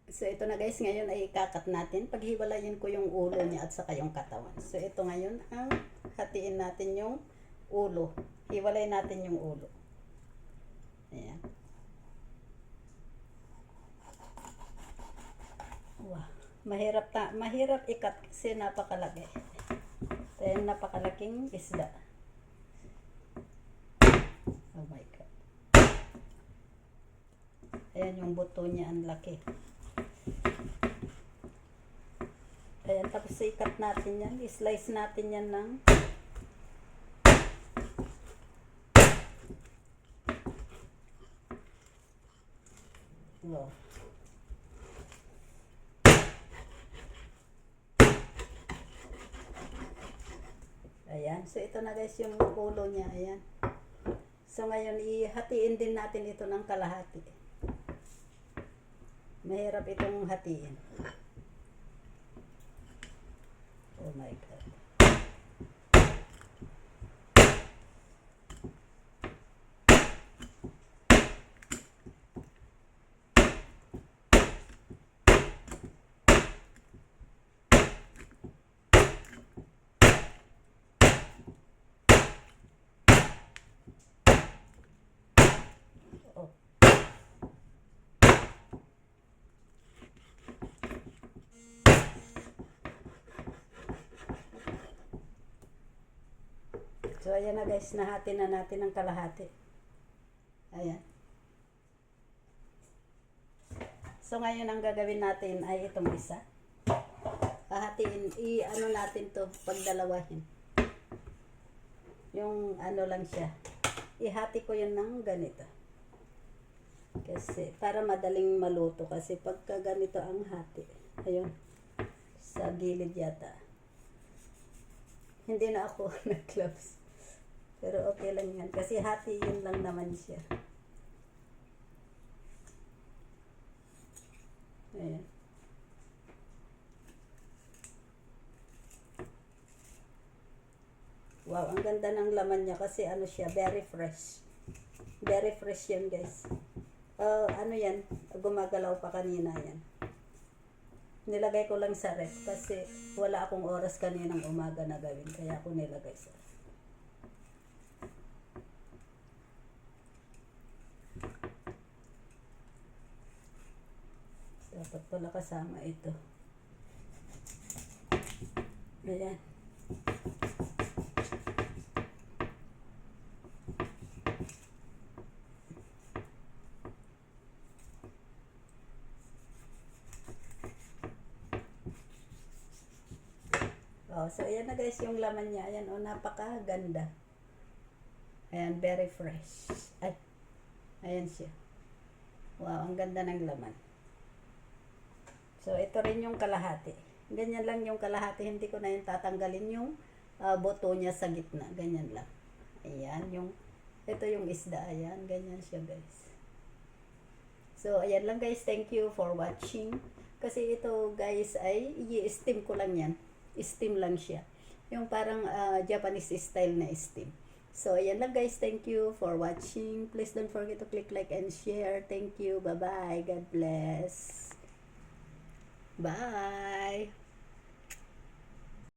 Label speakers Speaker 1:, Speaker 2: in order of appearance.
Speaker 1: So ito na guys, ngayon ay ikakat natin. Paghiwalayin ko yung ulo niya at saka yung katawan. So ito ngayon ang hatiin natin yung ulo. Hiwalay natin yung ulo. Ayan. Wow. Mahirap ikat kasi napakalaki. Ayan, napakalaking isda. Oh my God. Ayan yung buto niya, ang laki. Ayan, tapos ikat natin yan. I-slice natin yan ng wow. Ayan. So, ito na guys yung ulo niya. Ayan. So, ngayon, ihatiin din natin ito ng kalahati. Mahirap itong hatiin. Oh my God. Oh. So, ayan na guys, nahati na natin ng kalahati. Ayan. So, ngayon ang gagawin natin ay itong isa. Hahatiin, i-ano natin to pagdalawahin. Yung ano lang siya. Ihati ko yun ng ganito. Kasi, para madaling maluto. Kasi pagka ganito ang hati. Ayun. Sa gilid yata. Hindi na ako nag-gloves. Pero okay lang yan. Kasi hati yun lang naman siya. Ayan. Wow, ang ganda ng laman niya kasi ano siya, very fresh. Very fresh yan guys. Ano yan, gumagalaw pa kanina yan. Nilagay ko lang sa ref kasi wala akong oras kaninang umaga na gawin. Kaya ako nilagay sa ref. Dapat pala kasama ito. Ayan. Oh, so ayan na guys yung laman niya. Ayan, oh, napakaganda. Ayan, very fresh. Ay, ayan siya. Wow, ang ganda ng laman. So, ito rin yung kalahati. Ganyan lang yung kalahati. Hindi ko na yung tatanggalin yung buto niya sa gitna. Ganyan lang. Ayan, ito yung isda. Ayan, ganyan siya guys. So, ayan lang guys. Thank you for watching. Kasi ito guys ay i-steam ko lang yan. Steam lang siya. Yung parang Japanese style na steam. So, ayan lang guys. Thank you for watching. Please don't forget to click like and share. Thank you. Bye-bye. God bless. Bye.